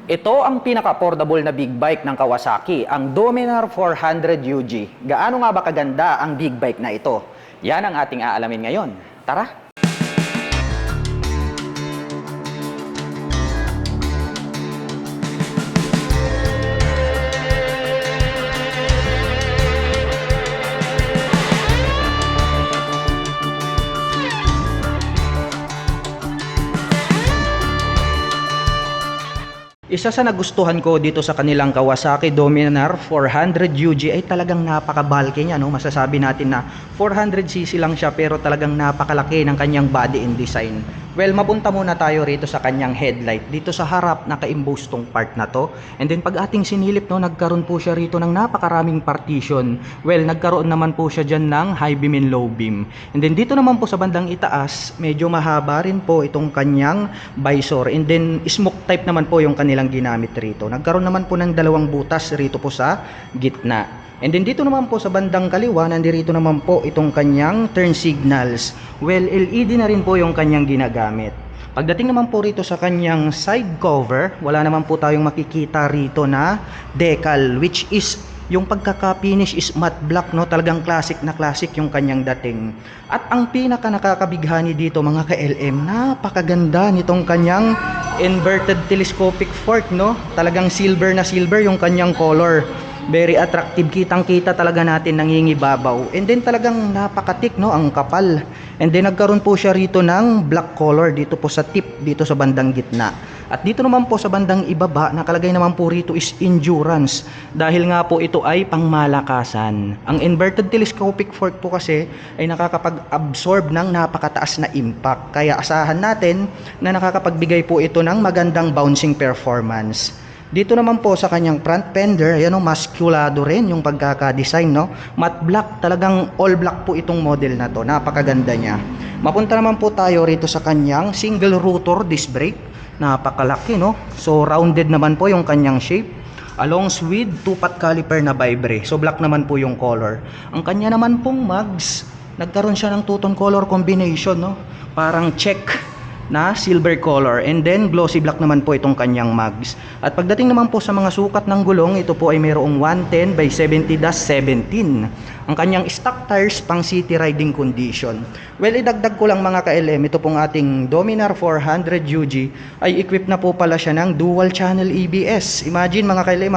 Ito ang pinaka-affordable na big bike ng Kawasaki, ang Dominar 400 UG. Gaano nga ba kaganda ang big bike na ito? Yan ang ating aalamin ngayon. Tara! Isa sa nagustuhan ko dito sa kanilang Kawasaki Dominar 400 UG ay talagang napaka-bulky niya, no? Masasabi natin na 400cc lang siya pero talagang napakalaki ng kanyang body and design. Well, mapunta muna tayo rito sa kanyang headlight. Dito sa harap, naka-emboss tong part na to. And then pag ating sinilip, no, nagkaroon po siya rito ng napakaraming partition. Well, nagkaroon naman po siya dyan ng high beam and low beam. And then dito naman po sa bandang itaas, medyo mahaba rin po itong kanyang visor. And then smoke type naman po yung kanilang ginamit rito. Nagkaroon naman po ng dalawang butas rito po sa gitna. And then dito naman po sa bandang kaliwa, nandito naman po itong kanyang turn signals. Well, LED na rin po yung kanyang ginagamit. Pagdating naman po rito sa kanyang side cover, wala naman po tayong makikita rito na decal, which is yung pagkaka-finish is matte black, no? Talagang classic na classic yung kanyang dating. At ang pinaka nakakabighani dito mga ka-LM, napakaganda nitong kanyang inverted telescopic fork, no? Talagang silver na silver yung kanyang color. Very attractive, kitang-kita talaga natin nangingibabaw. And then talagang napakatik, no, ang kapal. And then nagkaroon po siya rito ng black color dito po sa tip, dito sa bandang gitna. At dito naman po sa bandang ibaba, nakalagay naman po rito is endurance. Dahil nga po ito ay pangmalakasan. Ang inverted telescopic fork po kasi ay nakakapag-absorb ng napakataas na impact. Kaya asahan natin na nakakapagbigay po ito ng magandang bouncing performance. Dito naman po sa kanyang front fender, ayan o, maskulado rin yung pagkaka-design, no? Matte black, talagang all black po itong model na to. Napakaganda niya. Mapunta naman po tayo rito sa kanyang single rotor disc brake. Napakalaki, no? So rounded naman po yung kanyang shape. Along with 2-pot caliper na vibre. So black naman po yung color. Ang kanya naman pong mags, nagkaroon siya ng two-tone color combination, no? Parang check na silver color, and then glossy black naman po itong kanyang mags. At pagdating naman po sa mga sukat ng gulong, ito po ay mayroong 110 by 70-17. Ang kanyang stock tires pang city riding condition. Well, idagdag ko lang mga ka-LM, ito pong ating Dominar 400 UG ay equipped na po pala siya ng dual channel ABS. Imagine mga ka-LM,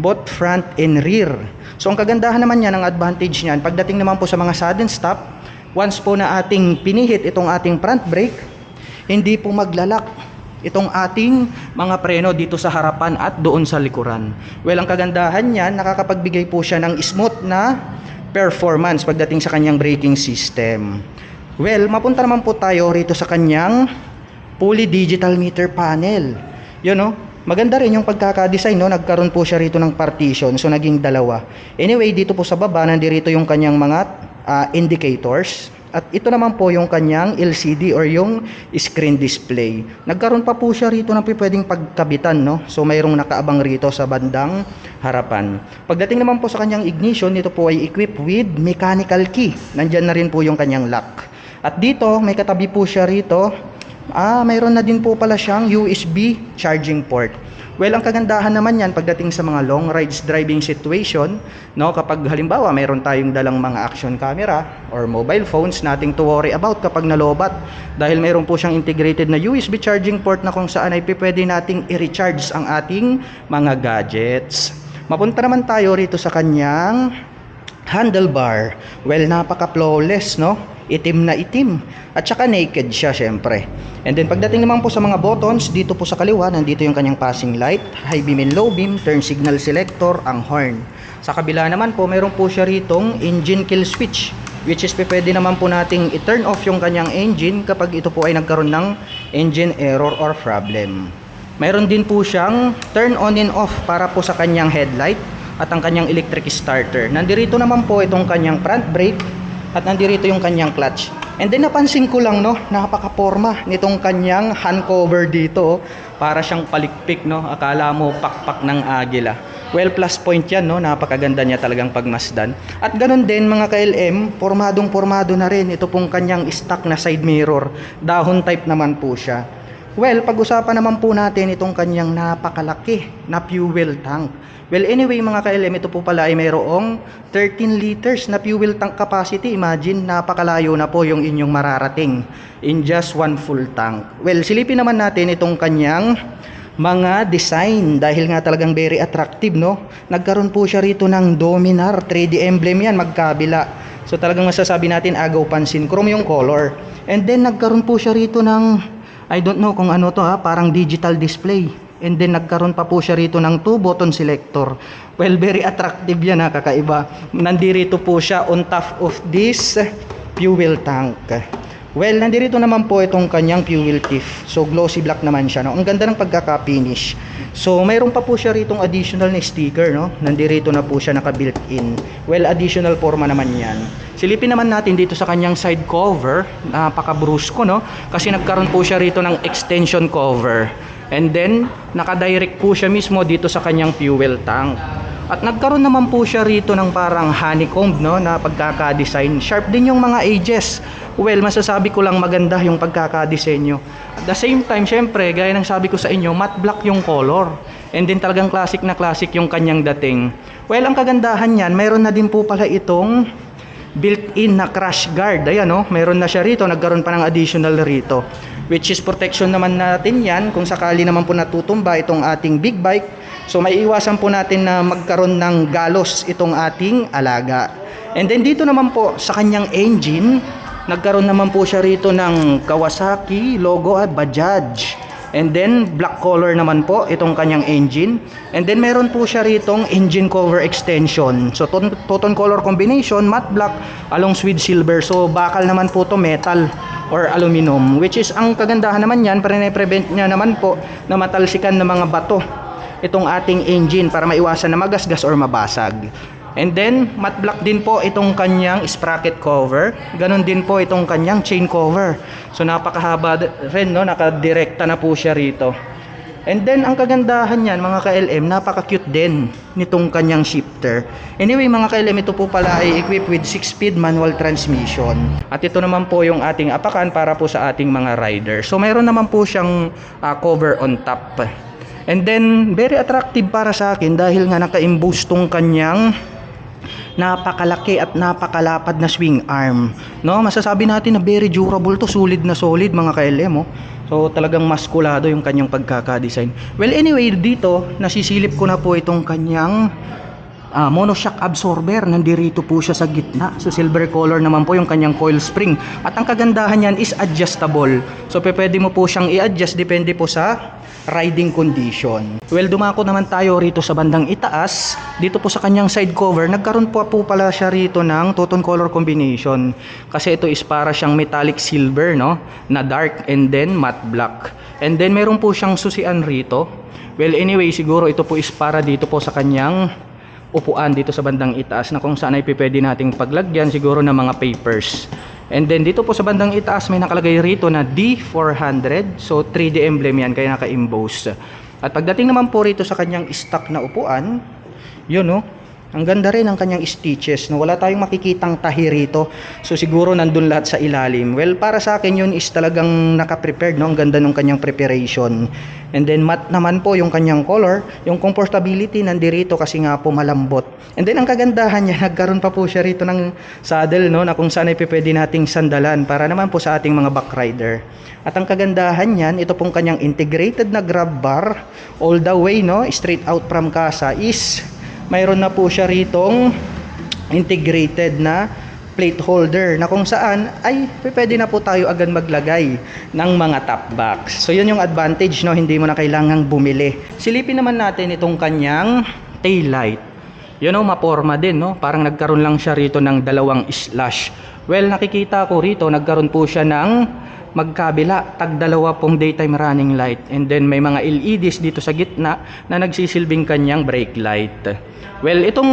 both front and rear. So ang kagandahan naman niya, ng advantage niyan, pagdating naman po sa mga sudden stop, once po na ating pinihit itong ating front brake, hindi po maglalak itong ating mga preno dito sa harapan at doon sa likuran. Well, ang kagandahan niyan, nakakapagbigay po siya ng smooth na performance pagdating sa kanyang braking system. Well, mapunta naman po tayo rito sa kanyang fully digital meter panel. Yun, no? Maganda rin yung pagkaka-design, no? Nagkaroon po siya rito ng partition, so naging dalawa. Anyway, dito po sa baba, nandito yung kanyang mga indicators. At ito naman po yung kanyang LCD or yung screen display. Nagkaroon pa po siya rito ng pwedeng pagkabitan, no? So mayroong nakaabang rito sa bandang harapan. Pagdating naman po sa kanyang ignition, ito po ay equipped with mechanical key. Nandyan na rin po yung kanyang lock. At dito, may katabi po siya rito. Mayroon na din po pala siyang USB charging port. Well, ang kagandahan naman yan pagdating sa mga long rides driving situation, no, kapag halimbawa mayroon tayong dalang mga action camera or mobile phones, nating to worry about kapag nalobat, dahil mayroon po siyang integrated na USB charging port na kung saan ay pwede nating i-recharge ang ating mga gadgets. Mapunta naman tayo rito sa kanyang handlebar. Well, napaka-flawless, no? Itim na itim. At saka naked siya, syempre. And then pagdating naman po sa mga buttons, dito po sa kaliwa, nandito yung kanyang passing light, high beam and low beam, turn signal selector, ang horn. Sa kabila naman po, meron po siya ritong engine kill switch, which is pwede naman po nating i-turn off yung kanyang engine kapag ito po ay nagkaroon ng engine error or problem. Mayroon din po siyang turn on and off para po sa kanyang headlight at ang kanyang electric starter. Nandirito naman po itong kanyang front brake at nandirito yung kanyang clutch. And then napansin ko lang, no, napaka-porma nitong kanyang hand cover dito. Para siyang palikpik, no. Akala mo pakpak ng agila. Well, plus point yan, no. Napakaganda niya talagang pagmasdan. At ganun din mga ka-LM, pormadong-pormado na rin ito pong kanyang stock na side mirror. Dahon type naman po siya. Well, pag-usapan naman po natin itong kanyang napakalaki na fuel tank. Well, anyway mga ka-LM, ito po pala ay mayroong 13 liters na fuel tank capacity. Imagine, napakalayo na po yung inyong mararating in just one full tank. Well, silipin naman natin itong kanyang mga design dahil nga talagang very attractive, no? Nagkaroon po siya rito ng Dominar 3D emblem yan, magkabila. So talagang masasabi natin agaw pansin, chrome yung color. And then nagkaroon po siya rito ng, I don't know kung ano to parang digital display. And then nagkaroon pa po siya rito ng 2 button selector. Well, very attractive yan kakaiba. Nandirito po siya on top of this fuel tank. Well, nandirito naman po itong kanyang fuel tiff. So, glossy black naman siya, no? Ang ganda ng pagkaka-finish. So, mayroon pa po siya ritong additional na sticker, no? Nandirito na po siya naka-built-in. Well, additional forma naman yan. Silipin naman natin dito sa kanyang side cover. Napaka-brusko, no? Kasi nagkaroon po siya rito ng extension cover. And then, naka-direct po siya mismo dito sa kanyang fuel tank. At nagkaroon naman po siya rito ng parang honeycomb, no, na pagkaka-design. Sharp din yung mga edges. Well, masasabi ko lang maganda yung pagkaka-disenyo. At the same time, syempre, gaya ng sabi ko sa inyo, matte black yung color. And then talagang classic na classic yung kanyang dating. Well, ang kagandahan niyan, mayroon na din po pala itong built-in na crash guard. Ayan, no, mayroon na siya rito. Nagkaroon pa ng additional rito. Which is protection naman natin yan kung sakali naman po natutumba itong ating big bike. So may iwasan po natin na magkaroon ng galos itong ating alaga. And then dito naman po sa kanyang engine, nagkaroon naman po siya rito ng Kawasaki logo at Bajaj. And then black color naman po itong kanyang engine. And then meron po siya ritong engine cover extension. So toton color combination, matte black along with silver. So bakal naman po to metal or aluminum, which is ang kagandahan naman yan, prevent niya naman po na matalsikan ng mga bato itong ating engine para maiwasan na magasgas or mabasag. And then matte black din po itong kanyang sprocket cover, ganun din po itong kanyang chain cover. So napakahaba rin, no, nakadirekta na po siya rito. And then ang kagandahan niyan mga ka-LM, napaka-cute din nitong kanyang shifter. Anyway mga ka-LM, ito po pala ay equipped with 6-speed manual transmission. At ito naman po yung ating apakan para po sa ating mga rider. So mayroon naman po siyang cover on top. And then very attractive para sa akin dahil nga naka-emboss tong kanyang napakalaki at napakalapad na swing arm, no? Masasabi natin na very durable to, solid na solid mga ka-LM, oh. So talagang maskulado yung kanyang pagkaka-design. Well, anyway, dito nasisilip ko na po itong kanyang monoshock absorber. Nandirito po siya sa gitna. So silver color naman po yung kanyang coil spring. At ang kagandahan niyan is adjustable. So pwede mo po siyang i-adjust depende po sa riding condition. Well, dumako naman tayo rito sa bandang itaas. Dito po sa kanyang side cover, nagkaroon po pala siya rito ng two-tone color combination. Kasi ito is para siyang metallic silver, no, na dark and then matte black. And then meron po siyang susian rito. Well, anyway, siguro ito po is para dito po sa kanyang upuan dito sa bandang itaas, na kung saan ay pwede nating paglagyan siguro ng mga papers. And then dito po sa bandang itaas may nakalagay rito na D400. So 3D emblem yan, kaya naka-emboss. At pagdating naman po rito sa kanyang stock na upuan, yun, no, ang ganda rin ang kanyang stitches, no? Wala tayong makikitang tahi rito. So siguro nandun lahat sa ilalim. Well, para sa akin yun is talagang naka-prepared, no? Ang ganda ng kanyang preparation. And then matte naman po yung kanyang color. Yung comfortability nandirito kasi nga po malambot. And then ang kagandahan niya, nagkaroon pa po siya rito ng saddle, no, na kung saan ay pwede nating sandalan para naman po sa ating mga back rider. At ang kagandahan niyan, ito pong kanyang integrated na grab bar all the way, no, straight out from casa is mayroon na po siya ritong integrated na plate holder na kung saan ay pwede na po tayo agad maglagay ng mga top box. So yun yung advantage, no, hindi mo na kailangang bumili. Silipin naman natin itong kanyang tail light. Yun, no, maporma din, no, parang nagkaroon lang siya rito ng dalawang slash. Well, nakikita ko rito nagkaroon po siya ng magkabila, tag-dalawa pong daytime running light. And then may mga LEDs dito sa gitna na nagsisilbing kanyang brake light. Well, itong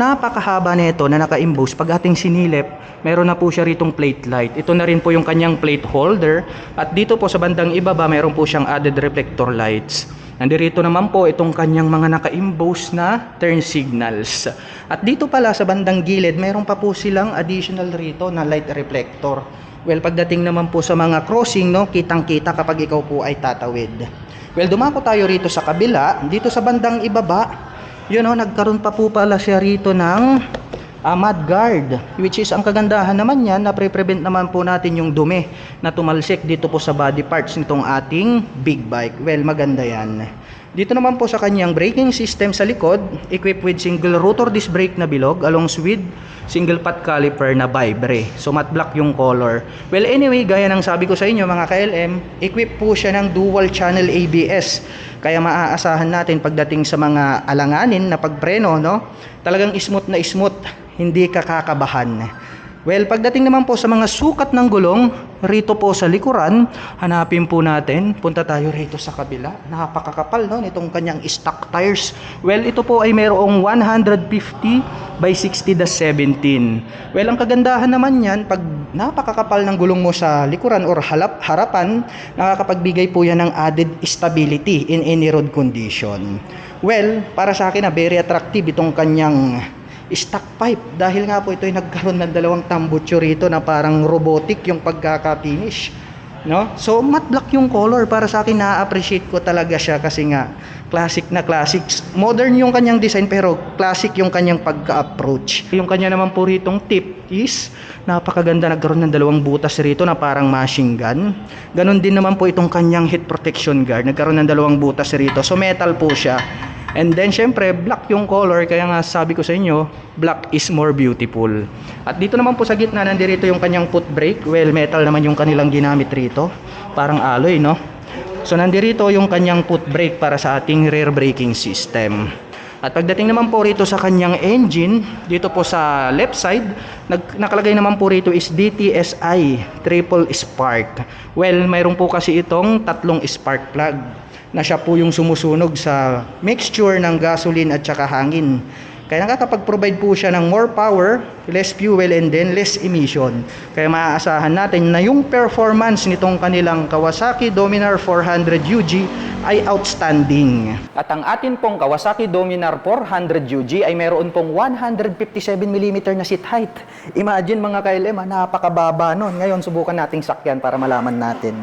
napakahaba nito na naka-emboss, pag ating sinilip, meron na po siya ritong plate light. Ito na rin po yung kanyang plate holder. At dito po sa bandang ibaba, meron po siyang added reflector lights. Nandirito naman po itong kanyang mga naka-emboss na turn signals. At dito pala sa bandang gilid, meron pa po silang additional rito na light reflector. Well, pagdating naman po sa mga crossing, no, kitang-kita kapag ikaw po ay tatawid. Well, dumako tayo rito sa kabila, dito sa bandang ibaba, yun, no, nagkaroon pa po pala siya rito ng mud guard, which is ang kagandahan naman yan na pre-prevent naman po natin yung dumi na tumalsik dito po sa body parts nitong ating big bike. Well, maganda yan. Dito naman po sa kanyang braking system sa likod, equipped with single rotor disc brake na bilog along with single pot caliper na Vibre. So matte black yung color. Well, anyway, gaya ng sabi ko sa inyo mga KLM, equipped po siya ng dual channel ABS. Kaya maaasahan natin pagdating sa mga alanganin na pagpreno, no? Talagang smooth na smooth, hindi ka kakabahan. Well, pagdating naman po sa mga sukat ng gulong, rito po sa likuran, hanapin po natin, punta tayo rito sa kabila. Napakakapal, no, nitong kanyang stock tires. Well, ito po ay mayroong 150 by 60-17. Well, ang kagandahan naman yan, pag napakakapal ng gulong mo sa likuran or harapan, nakakapagbigay po yan ng added stability in any road condition. Well, para sa akin na very attractive itong kanyang stock pipe dahil nga po ito ay nagkaroon ng dalawang tambutso rito na parang robotic yung pagkaka-finish, no? So matte black yung color, para sa akin na-appreciate ko talaga siya kasi nga classic na classics. Modern yung kanyang design pero classic yung kanyang pagka-approach. Yung kanya naman po ritong tip is napakaganda, nagkaroon ng dalawang butas rito na parang machine gun. Ganon din naman po itong kanyang heat protection guard, nagkaroon ng dalawang butas rito. So metal po siya. And then syempre black yung color, kaya nga sabi ko sa inyo, black is more beautiful. At dito naman po sa gitna nandirito yung kanyang foot brake. Well, metal naman yung kanilang ginamit rito, parang alloy, no? So nandirito yung kanyang foot brake para sa ating rear braking system. At pagdating naman po rito sa kanyang engine, dito po sa left side, nakalagay naman po rito is DTSI triple spark. Well, mayroon po kasi itong tatlong spark plug na siya po yung sumusunog sa mixture ng gasoline at saka hangin. Kaya nakakapag-provide po siya ng more power, less fuel, and then less emission. Kaya maaasahan natin na yung performance nitong kanilang Kawasaki Dominar 400 UG ay outstanding. At ang atin pong Kawasaki Dominar 400 UG ay meron pong 157mm na seat height. Imagine mga KLM, napakababa nun. Ngayon subukan nating sakyan para malaman natin.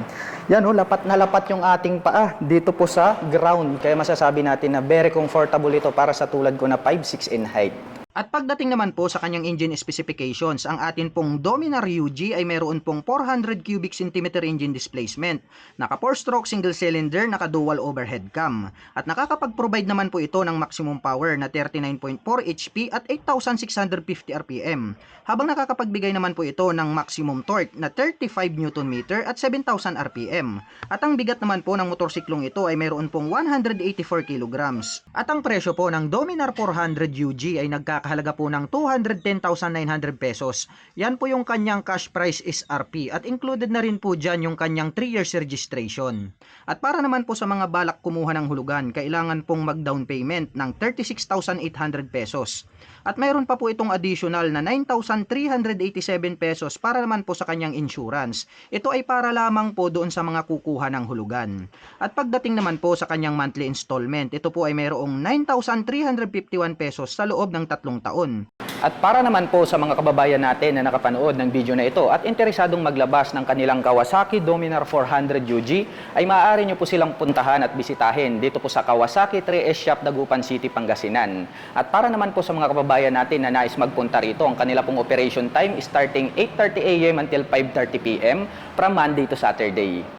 Yan, oh, lapat na lapat yung ating paa dito po sa ground. Kaya masasabi natin na very comfortable ito para sa tulad ko na 5'6" in height. At pagdating naman po sa kanyang engine specifications, ang atin pong Dominar UG ay mayroon pong 400 cubic centimeter engine displacement, naka 4-stroke single cylinder, naka dual overhead cam, at nakakapag-provide naman po ito ng maximum power na 39.4 HP at 8,650 RPM, habang nakakapagbigay naman po ito ng maximum torque na 35 Nm at 7,000 RPM. At ang bigat naman po ng motorsiklong ito ay mayroon pong 184 kg. At ang presyo po ng Dominar 400 UG ay nagkakahalaga po ng 210,900 pesos. Yan po yung kanyang cash price SRP at included na rin po dyan yung kanyang 3 years registration. At para naman po sa mga balak kumuha ng hulugan, kailangan pong mag-down payment ng 36,800 pesos. At mayroon pa po itong additional na 9,387 pesos para naman po sa kanyang insurance. Ito ay para lamang po doon sa mga kukuha ng hulugan. At pagdating naman po sa kanyang monthly installment, ito po ay mayroong 9,351 pesos sa loob ng 3 taon. At para naman po sa mga kababayan natin na nakapanood ng video na ito at interesadong maglabas ng kanilang Kawasaki Dominar 400 UG, ay maaari nyo po silang puntahan at bisitahin dito po sa Kawasaki 3S Shop, Dagupan City, Pangasinan. At para naman po sa mga kababayan natin na nais magpunta rito, ang kanila pong operation time is starting 8:30 AM until 5:30 PM from Monday to Saturday.